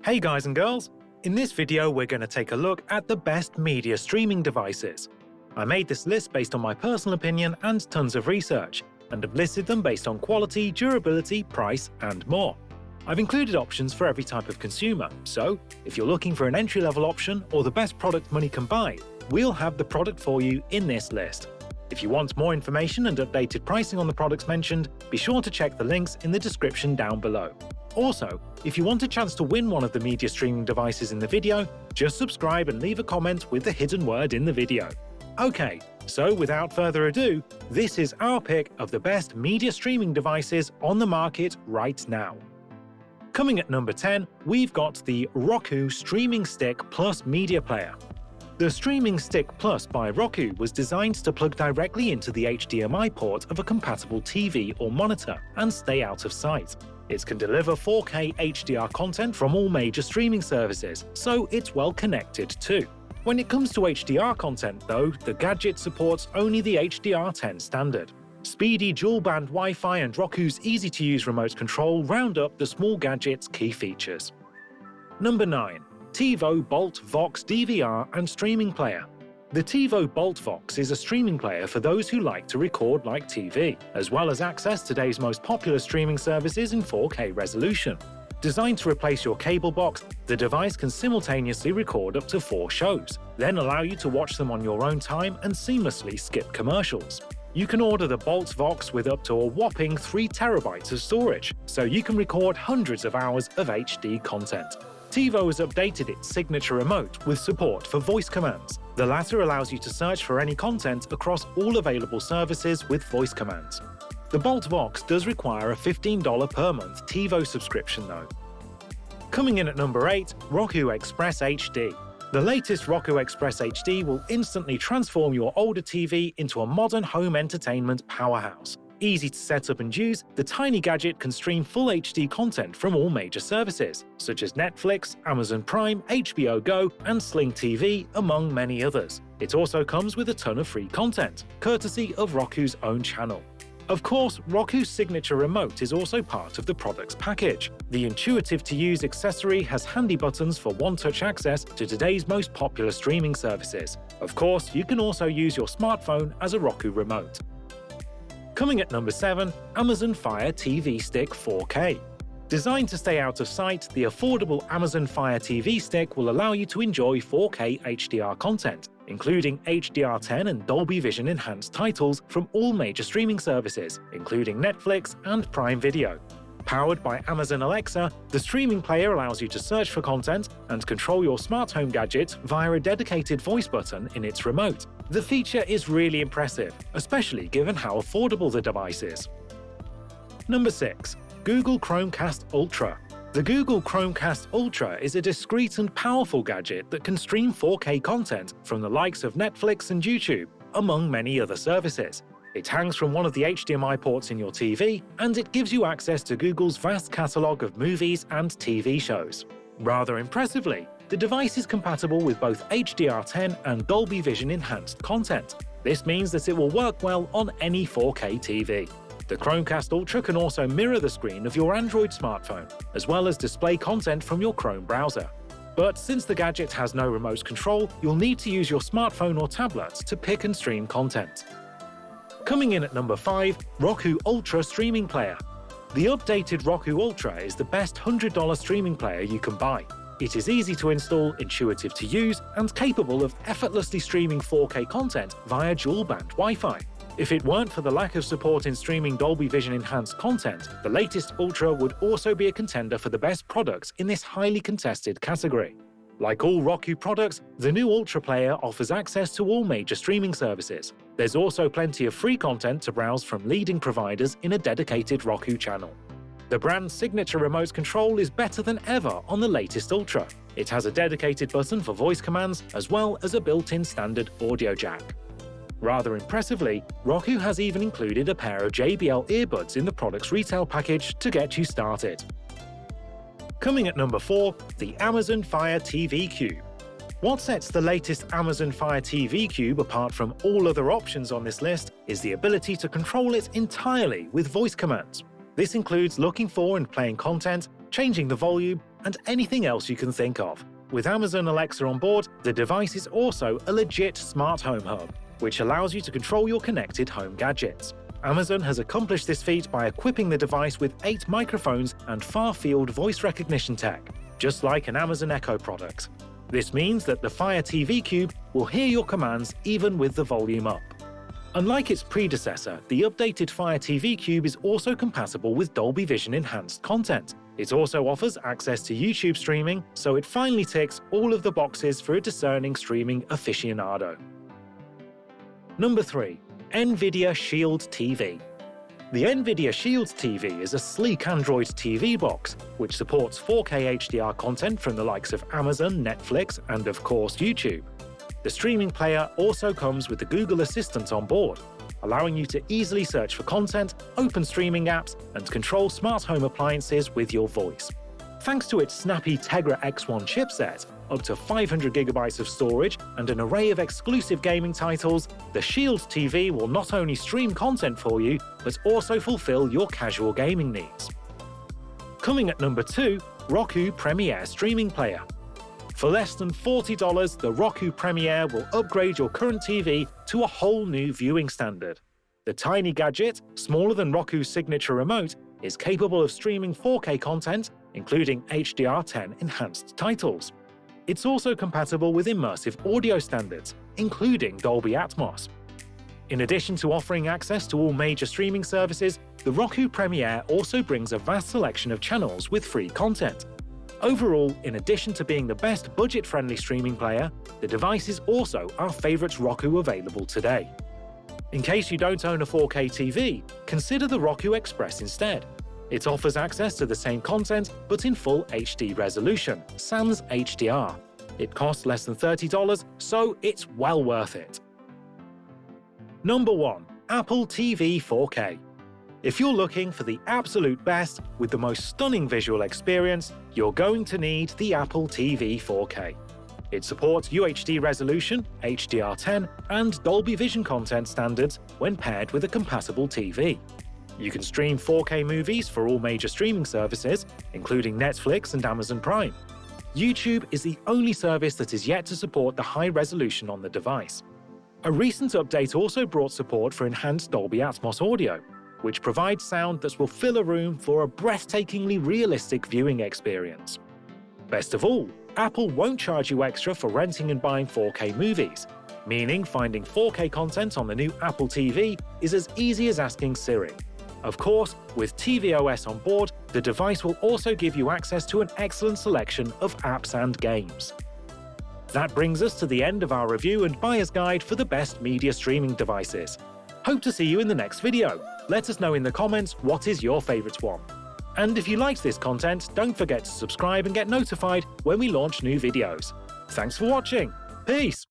Hey guys and girls! In this video we're going to take a look at the best media streaming devices. I made this list based on my personal opinion and tons of research, and have listed them based on quality, durability, price, and more. I've included options for every type of consumer, so if you're looking for an entry-level option or the best product money can buy, we'll have the product for you in this list. If you want more information and updated pricing on the products mentioned, be sure to check the links in the description down below. Also, if you want a chance to win one of the media streaming devices in the video, just subscribe and leave a comment with the hidden word in the video. Okay, so without further ado, this is our pick of the best media streaming devices on the market right now. Coming at number 10, we've got the Roku Streaming Stick Plus Media Player. The Streaming Stick Plus by Roku was designed to plug directly into the HDMI port of a compatible TV or monitor and stay out of sight. It can deliver 4K HDR content from all major streaming services, so it's well connected too. When it comes to HDR content, though, the gadget supports only the HDR10 standard. Speedy dual-band Wi-Fi and Roku's easy-to-use remote control round up the small gadget's key features. Number 9. TiVo Vault Vox DVR and Streaming Player. The TiVo Vault Vox is a streaming player for those who like to record like TV, as well as access today's most popular streaming services in 4K resolution. Designed to replace your cable box, the device can simultaneously record up to 4 shows, then allow you to watch them on your own time and seamlessly skip commercials. You can order the Vault Vox with up to a whopping 3 TB of storage, so you can record hundreds of hours of HD content. TiVo has updated its signature remote with support for voice commands. The latter allows you to search for any content across all available services with voice commands. The Vault Vox does require a $15 per month TiVo subscription though. Coming in at number 8, Roku Express HD. The latest Roku Express HD will instantly transform your older TV into a modern home entertainment powerhouse. Easy to set up and use, the tiny gadget can stream full HD content from all major services, such as Netflix, Amazon Prime, HBO Go, and Sling TV, among many others. It also comes with a ton of free content, courtesy of Roku's own channel. Of course, Roku's signature remote is also part of the product's package. The intuitive-to-use accessory has handy buttons for one-touch access to today's most popular streaming services. Of course, you can also use your smartphone as a Roku remote. Coming at number 7, Amazon Fire TV Stick 4K. Designed to stay out of sight, the affordable Amazon Fire TV Stick will allow you to enjoy 4K HDR content, including HDR10 and Dolby Vision enhanced titles from all major streaming services, including Netflix and Prime Video. Powered by Amazon Alexa, the streaming player allows you to search for content and control your smart home gadget via a dedicated voice button in its remote. The feature is really impressive, especially given how affordable the device is. Number 6. Google Chromecast Ultra. The Google Chromecast Ultra is a discreet and powerful gadget that can stream 4K content from the likes of Netflix and YouTube, among many other services. It hangs from one of the HDMI ports in your TV, and it gives you access to Google's vast catalogue of movies and TV shows. Rather impressively, the device is compatible with both HDR10 and Dolby Vision enhanced content. This means that it will work well on any 4K TV. The Chromecast Ultra can also mirror the screen of your Android smartphone, as well as display content from your Chrome browser. But since the gadget has no remote control, you'll need to use your smartphone or tablet to pick and stream content. Coming in at number 5, Roku Ultra Streaming Player. The updated Roku Ultra is the best $100 streaming player you can buy. It is easy to install, intuitive to use, and capable of effortlessly streaming 4K content via dual-band Wi-Fi. If it weren't for the lack of support in streaming Dolby Vision enhanced content, the latest Ultra would also be a contender for the best products in this highly contested category. Like all Roku products, the new Ultra player offers access to all major streaming services. There's also plenty of free content to browse from leading providers in a dedicated Roku channel. The brand's signature remote control is better than ever on the latest Ultra. It has a dedicated button for voice commands, as well as a built-in standard audio jack. Rather impressively, Roku has even included a pair of JBL earbuds in the product's retail package to get you started. Coming at number 4, the Amazon Fire TV Cube. What sets the latest Amazon Fire TV Cube apart from all other options on this list is the ability to control it entirely with voice commands. This includes looking for and playing content, changing the volume, and anything else you can think of. With Amazon Alexa on board, the device is also a legit smart home hub, which allows you to control your connected home gadgets. Amazon has accomplished this feat by equipping the device with 8 microphones and far-field voice recognition tech, just like an Amazon Echo product. This means that the Fire TV Cube will hear your commands even with the volume up. Unlike its predecessor, the updated Fire TV Cube is also compatible with Dolby Vision enhanced content. It also offers access to YouTube streaming, so it finally ticks all of the boxes for a discerning streaming aficionado. Number 3. Nvidia Shield TV. The Nvidia Shield TV is a sleek Android TV box, which supports 4K HDR content from the likes of Amazon, Netflix, and of course YouTube. The streaming player also comes with the Google Assistant on board, allowing you to easily search for content, open streaming apps, and control smart home appliances with your voice. Thanks to its snappy Tegra X1 chipset, up to 500GB of storage, and an array of exclusive gaming titles, the Shield TV will not only stream content for you, but also fulfill your casual gaming needs. Coming at number 2, Roku Premiere Streaming Player. For less than $40, the Roku Premiere will upgrade your current TV to a whole new viewing standard. The tiny gadget, smaller than Roku's signature remote, is capable of streaming 4K content, including HDR10 enhanced titles. It's also compatible with immersive audio standards, including Dolby Atmos. In addition to offering access to all major streaming services, the Roku Premiere also brings a vast selection of channels with free content. Overall, in addition to being the best budget-friendly streaming player, the device is also our favorite Roku available today. In case you don't own a 4K TV, consider the Roku Express instead. It offers access to the same content, but in full HD resolution, sans HDR. It costs less than $30, so it's well worth it. Number 1. Apple TV 4K. If you're looking for the absolute best with the most stunning visual experience, you're going to need the Apple TV 4K. It supports UHD resolution, HDR10, and Dolby Vision content standards when paired with a compatible TV. You can stream 4K movies for all major streaming services, including Netflix and Amazon Prime. YouTube is the only service that is yet to support the high resolution on the device. A recent update also brought support for enhanced Dolby Atmos audio, which provides sound that will fill a room for a breathtakingly realistic viewing experience. Best of all, Apple won't charge you extra for renting and buying 4K movies, meaning finding 4K content on the new Apple TV is as easy as asking Siri. Of course, with tvOS on board, the device will also give you access to an excellent selection of apps and games. That brings us to the end of our review and buyer's guide for the best media streaming devices. Hope to see you in the next video. Let us know in the comments what is your favorite one. And if you liked this content, don't forget to subscribe and get notified when we launch new videos. Thanks for watching. Peace!